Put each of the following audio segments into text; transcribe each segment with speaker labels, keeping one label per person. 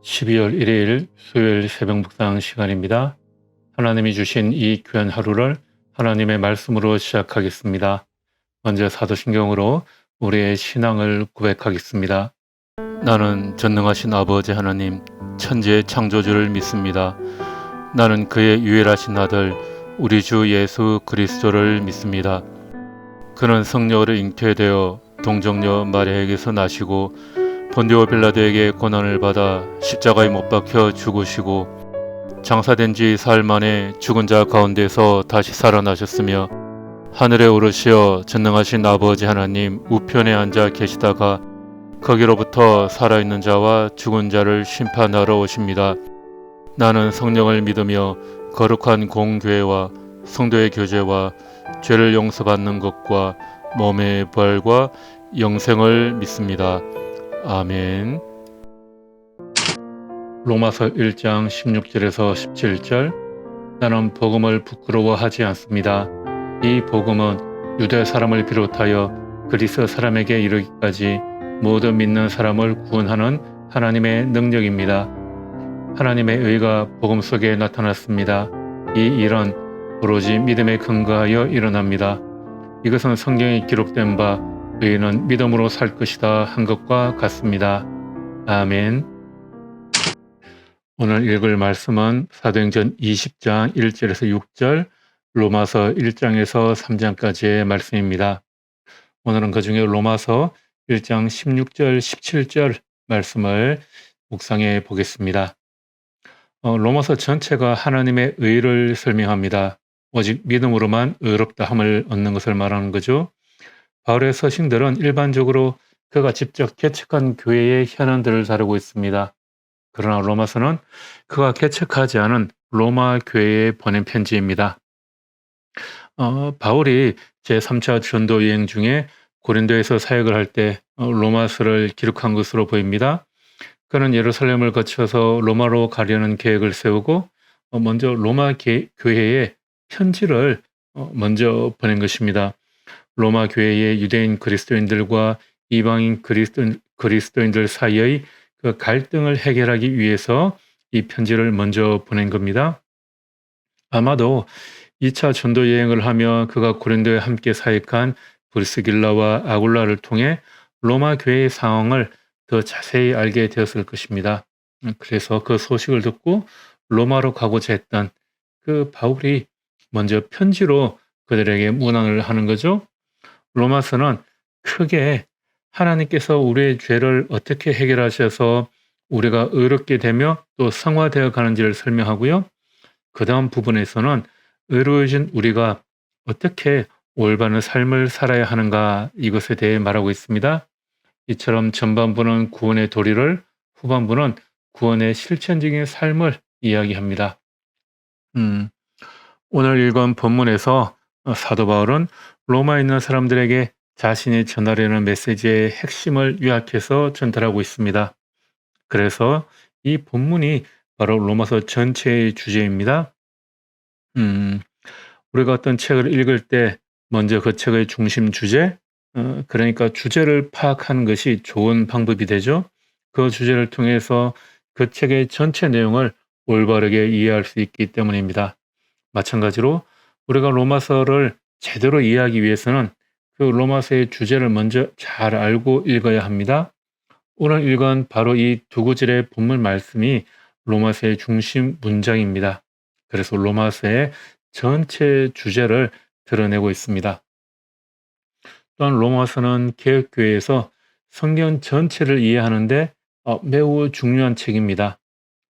Speaker 1: 12월 1일 수요일 새벽 묵상 시간입니다. 하나님이 주신 이 귀한 하루를 하나님의 말씀으로 시작하겠습니다. 먼저 사도신경으로 우리의 신앙을 고백하겠습니다. 나는 전능하신 아버지 하나님, 천지의 창조주를 믿습니다. 나는 그의 유일하신 아들, 우리 주 예수 그리스도를 믿습니다. 그는 성령으로 잉태되어 동정녀 마리아에게서 나시고 본디오 빌라도에게 고난을 받아 십자가에 못 박혀 죽으시고 장사된 지 사흘 만에 죽은 자 가운데서 다시 살아나셨으며 하늘에 오르시어 전능하신 아버지 하나님 우편에 앉아 계시다가 거기로부터 살아있는 자와 죽은 자를 심판하러 오십니다. 나는 성령을 믿으며 거룩한 공교회와 성도의 교제와 죄를 용서받는 것과 몸의 부활과 영생을 믿습니다. 아멘. 로마서 1장 16절에서 17절. 나는 복음을 부끄러워하지 않습니다. 이 복음은 유대 사람을 비롯하여 그리스 사람에게 이르기까지 모든 믿는 사람을 구원하는 하나님의 능력입니다. 하나님의 의가 복음 속에 나타났습니다. 이 일은 오로지 믿음에 근거하여 일어납니다. 이것은 성경에 기록된 바 의인은 믿음으로 살 것이다 한 것과 같습니다. 아멘. 오늘 읽을 말씀은 사도행전 20장 1절에서 6절, 로마서 1장에서 3장까지의 말씀입니다. 오늘은 그중에 로마서 1장 16절, 17절 말씀을 묵상해 보겠습니다. 로마서 전체가 하나님의 의를 설명합니다. 오직 믿음으로만 의롭다 함을 얻는 것을 말하는 거죠. 바울의 서신들은 일반적으로 그가 직접 개척한 교회의 현안들을 다루고 있습니다. 그러나 로마서는 그가 개척하지 않은 로마 교회에 보낸 편지입니다. 바울이 제3차 전도 여행 중에 고린도에서 사역을 할 때 로마서를 기록한 것으로 보입니다. 그는 예루살렘을 거쳐서 로마로 가려는 계획을 세우고 먼저 로마 교회에 편지를 먼저 보낸 것입니다. 로마 교회의 유대인 그리스도인들과 이방인 그리스도인들 사이의 그 갈등을 해결하기 위해서 이 편지를 먼저 보낸 겁니다. 아마도 2차 전도 여행을 하며 그가 고린도에 함께 사역한 브리스길라와 아굴라를 통해 로마 교회의 상황을 더 자세히 알게 되었을 것입니다. 그래서 그 소식을 듣고 로마로 가고자 했던 그 바울이 먼저 편지로 그들에게 문안을 하는 거죠. 로마서는 크게 하나님께서 우리의 죄를 어떻게 해결하셔서 우리가 의롭게 되며 또 성화되어 가는지를 설명하고요. 그 다음 부분에서는 의로워진 우리가 어떻게 올바른 삶을 살아야 하는가 이것에 대해 말하고 있습니다. 이처럼 전반부는 구원의 도리를, 후반부는 구원의 실천적인 삶을 이야기합니다. 오늘 읽은 본문에서 사도 바울은 로마에 있는 사람들에게 자신이 전하려는 메시지의 핵심을 요약해서 전달하고 있습니다. 그래서 이 본문이 바로 로마서 전체의 주제입니다. 우리가 어떤 책을 읽을 때 먼저 그 책의 중심 주제, 그러니까 주제를 파악하는 것이 좋은 방법이 되죠. 그 주제를 통해서 그 책의 전체 내용을 올바르게 이해할 수 있기 때문입니다. 마찬가지로 우리가 로마서를 제대로 이해하기 위해서는 그 로마서의 주제를 먼저 잘 알고 읽어야 합니다. 오늘 읽은 바로 이 두 구절의 본문 말씀이 로마서의 중심 문장입니다. 그래서 로마서의 전체 주제를 드러내고 있습니다. 또한 로마서는 개혁교회에서 성경 전체를 이해하는데 매우 중요한 책입니다.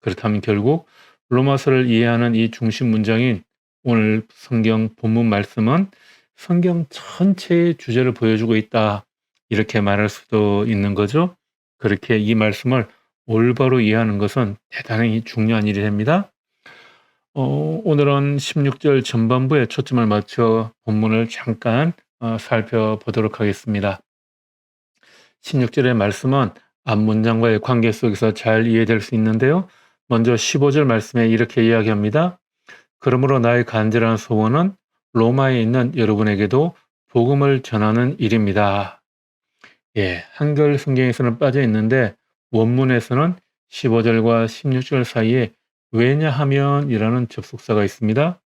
Speaker 1: 그렇다면 결국 로마서를 이해하는 이 중심 문장인 오늘 성경 본문 말씀은 성경 전체의 주제를 보여주고 있다. 이렇게 말할 수도 있는 거죠. 그렇게 이 말씀을 올바로 이해하는 것은 대단히 중요한 일이 됩니다. 오늘은 16절 전반부에 초점을 맞춰 본문을 잠깐 살펴보도록 하겠습니다. 16절의 말씀은 앞문장과의 관계 속에서 잘 이해될 수 있는데요. 먼저 15절 말씀에 이렇게 이야기합니다. 그러므로 나의 간절한 소원은 로마에 있는 여러분에게도 복음을 전하는 일입니다. 한글 성경에서는 빠져 있는데 원문에서는 15절과 16절 사이에 왜냐하면이라는 접속사가 있습니다.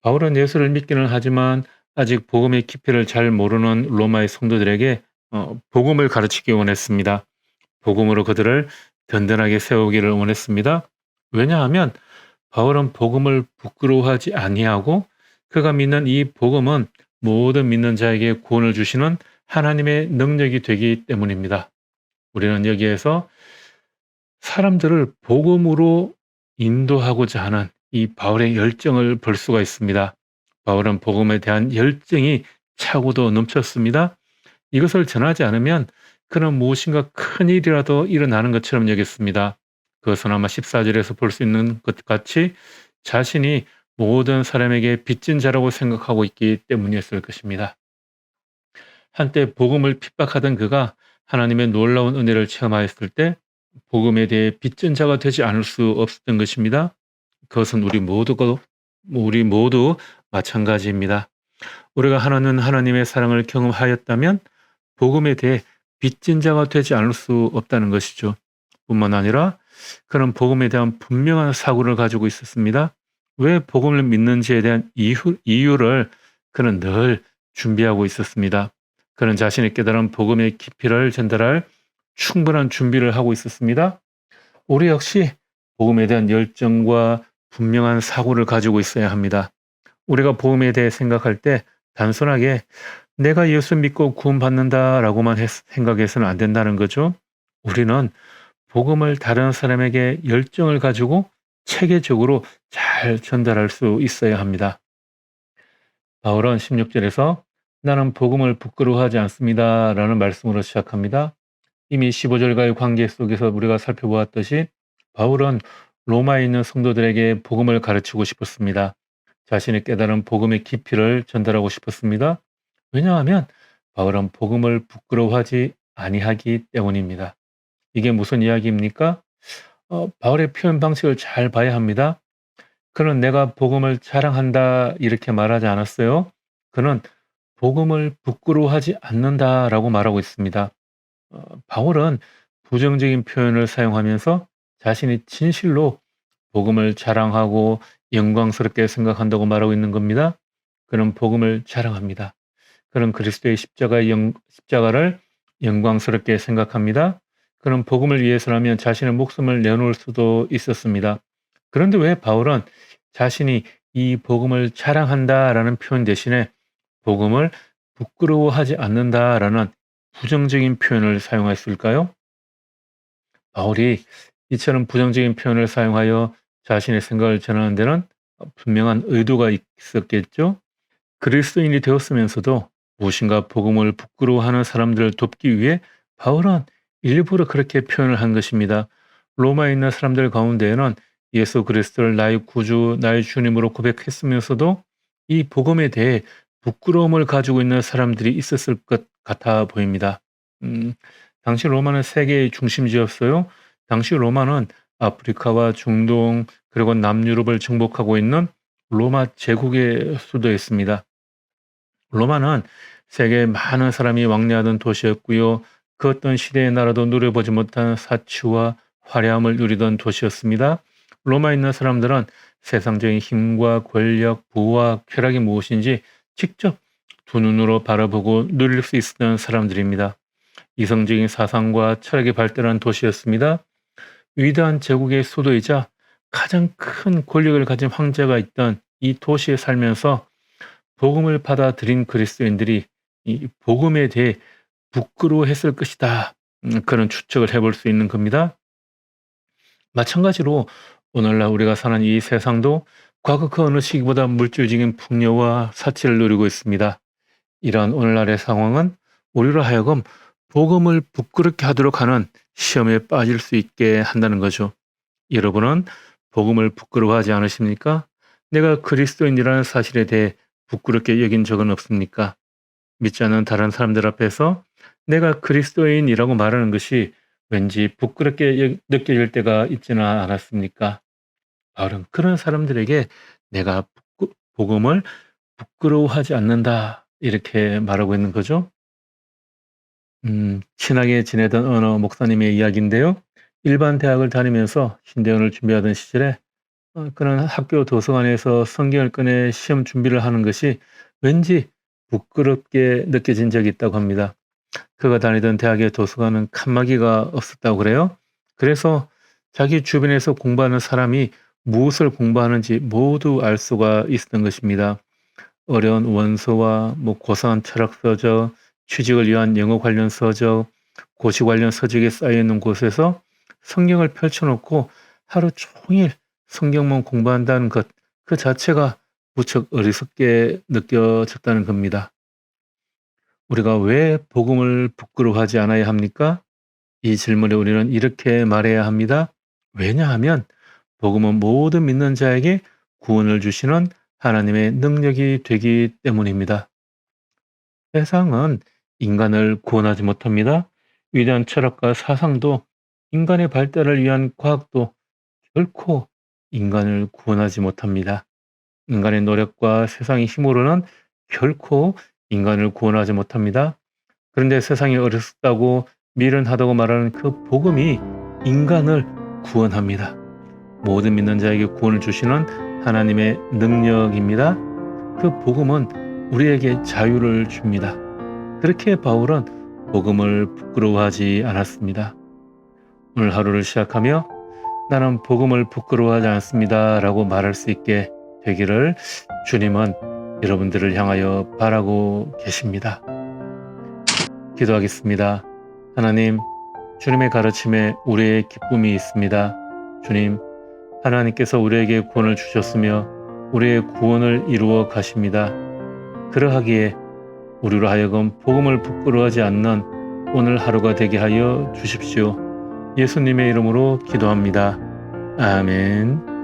Speaker 1: 바울은 예수를 믿기는 하지만 아직 복음의 깊이를 잘 모르는 로마의 성도들에게 복음을 가르치기 원했습니다. 복음으로 그들을 든든하게 세우기를 원했습니다. 왜냐하면 바울은 복음을 부끄러워하지 아니하고 그가 믿는 이 복음은 모든 믿는 자에게 구원을 주시는 하나님의 능력이 되기 때문입니다. 우리는 여기에서 사람들을 복음으로 인도하고자 하는 이 바울의 열정을 볼 수가 있습니다. 바울은 복음에 대한 열정이 차고도 넘쳤습니다. 이것을 전하지 않으면 그는 무엇인가 큰 일이라도 일어나는 것처럼 여겼습니다. 그것은 아마 14절에서 볼 수 있는 것 같이 자신이 모든 사람에게 빚진 자라고 생각하고 있기 때문이었을 것입니다. 한때 복음을 핍박하던 그가 하나님의 놀라운 은혜를 체험하였을 때 복음에 대해 빚진 자가 되지 않을 수 없었던 것입니다. 그것은 우리 모두 마찬가지입니다. 우리가 하나님의 사랑을 경험하였다면 복음에 대해 빚진 자가 되지 않을 수 없다는 것이죠. 뿐만 아니라 그는 복음에 대한 분명한 사고를 가지고 있었습니다. 왜 복음을 믿는지에 대한 이유를 그는 늘 준비하고 있었습니다. 그는 자신이 깨달은 복음의 깊이를 전달할 충분한 준비를 하고 있었습니다. 우리 역시 복음에 대한 열정과 분명한 사고를 가지고 있어야 합니다. 우리가 복음에 대해 생각할 때 단순하게 내가 예수 믿고 구원받는다라고만 생각해서는 안 된다는 거죠. 우리는 복음을 다른 사람에게 열정을 가지고 체계적으로 잘 전달할 수 있어야 합니다. 바울은 16절에서 나는 복음을 부끄러워하지 않습니다 라는 말씀으로 시작합니다. 이미 15절과의 관계 속에서 우리가 살펴보았듯이 바울은 로마에 있는 성도들에게 복음을 가르치고 싶었습니다. 자신이 깨달은 복음의 깊이를 전달하고 싶었습니다. 왜냐하면 바울은 복음을 부끄러워하지 아니하기 때문입니다. 이게 무슨 이야기입니까? 바울의 표현 방식을 잘 봐야 합니다. 그는 내가 복음을 자랑한다 이렇게 말하지 않았어요. 그는 복음을 부끄러워하지 않는다라고 말하고 있습니다. 바울은 부정적인 표현을 사용하면서 자신이 진실로 복음을 자랑하고 영광스럽게 생각한다고 말하고 있는 겁니다. 그는 복음을 자랑합니다. 그는 그리스도의 십자가를 영광스럽게 생각합니다. 그는 복음을 위해서라면 자신의 목숨을 내놓을 수도 있었습니다. 그런데 왜 바울은 자신이 이 복음을 자랑한다라는 표현 대신에 복음을 부끄러워하지 않는다라는 부정적인 표현을 사용했을까요? 바울이 이처럼 부정적인 표현을 사용하여 자신의 생각을 전하는 데는 분명한 의도가 있었겠죠. 그리스도인이 되었으면서도 무엇인가 복음을 부끄러워하는 사람들을 돕기 위해 바울은 일부러 그렇게 표현을 한 것입니다. 로마에 있는 사람들 가운데에는 예수 그리스도를 나의 구주, 나의 주님으로 고백했으면서도 이 복음에 대해 부끄러움을 가지고 있는 사람들이 있었을 것 같아 보입니다. 당시 로마는 세계의 중심지였어요. 당시 로마는 아프리카와 중동 그리고 남유럽을 정복하고 있는 로마 제국의 수도였습니다. 로마는 세계에 많은 사람이 왕래하던 도시였고요. 그 어떤 시대의 나라도 누려보지 못한 사치와 화려함을 누리던 도시였습니다. 로마에 있는 사람들은 세상적인 힘과 권력, 부와 쾌락이 무엇인지 직접 두 눈으로 바라보고 누릴 수 있었던 사람들입니다. 이성적인 사상과 철학이 발달한 도시였습니다. 위대한 제국의 수도이자 가장 큰 권력을 가진 황제가 있던 이 도시에 살면서 복음을 받아들인 그리스도인들이 이 복음에 대해 부끄러워했을 것이다. 그런 추측을 해볼 수 있는 겁니다. 마찬가지로 오늘날 우리가 사는 이 세상도 과거 그 어느 시기보다 물질적인 풍요와 사치를 누리고 있습니다. 이러한 오늘날의 상황은 우리로 하여금 복음을 부끄럽게 하도록 하는 시험에 빠질 수 있게 한다는 거죠. 여러분은 복음을 부끄러워하지 않으십니까? 내가 그리스도인이라는 사실에 대해 부끄럽게 여긴 적은 없습니까? 믿지 않는 다른 사람들 앞에서 내가 그리스도인이라고 말하는 것이 왠지 부끄럽게 느껴질 때가 있지는 않았습니까? 바울은 그런 사람들에게 내가 복음을 부끄러워하지 않는다 이렇게 말하고 있는 거죠. 친하게 지내던 어느 목사님의 이야기인데요. 일반 대학을 다니면서 신대원을 준비하던 시절에 그는 학교 도서관에서 성경을 꺼내 시험 준비를 하는 것이 왠지 부끄럽게 느껴진 적이 있다고 합니다. 그가 다니던 대학의 도서관은 칸막이가 없었다고 그래요. 그래서 자기 주변에서 공부하는 사람이 무엇을 공부하는지 모두 알 수가 있었던 것입니다. 어려운 원서와 고상한 철학 서적, 취직을 위한 영어 관련 서적, 고시 관련 서적이 쌓여 있는 곳에서 성경을 펼쳐놓고 하루 종일 성경만 공부한다는 것, 그 자체가 무척 어리석게 느껴졌다는 겁니다. 우리가 왜 복음을 부끄러워하지 않아야 합니까? 이 질문에 우리는 이렇게 말해야 합니다. 왜냐하면 복음은 모든 믿는 자에게 구원을 주시는 하나님의 능력이 되기 때문입니다. 세상은 인간을 구원하지 못합니다. 위대한 철학과 사상도 인간의 발달을 위한 과학도 결코 인간을 구원하지 못합니다. 인간의 노력과 세상의 힘으로는 결코 인간을 구원하지 못합니다. 그런데 세상이 어렵다고 미련하다고 말하는 그 복음이 인간을 구원합니다. 모든 믿는 자에게 구원을 주시는 하나님의 능력입니다. 그 복음은 우리에게 자유를 줍니다. 그렇게 바울은 복음을 부끄러워하지 않았습니다. 오늘 하루를 시작하며 나는 복음을 부끄러워하지 않습니다 라고 말할 수 있게 되기를 주님은 여러분들을 향하여 바라고 계십니다. 기도하겠습니다. 하나님, 주님의 가르침에 우리의 기쁨이 있습니다. 주님, 하나님께서 우리에게 구원을 주셨으며 우리의 구원을 이루어 가십니다. 그러하기에 우리로 하여금 복음을 부끄러워하지 않는 오늘 하루가 되게 하여 주십시오. 예수님의 이름으로 기도합니다. 아멘.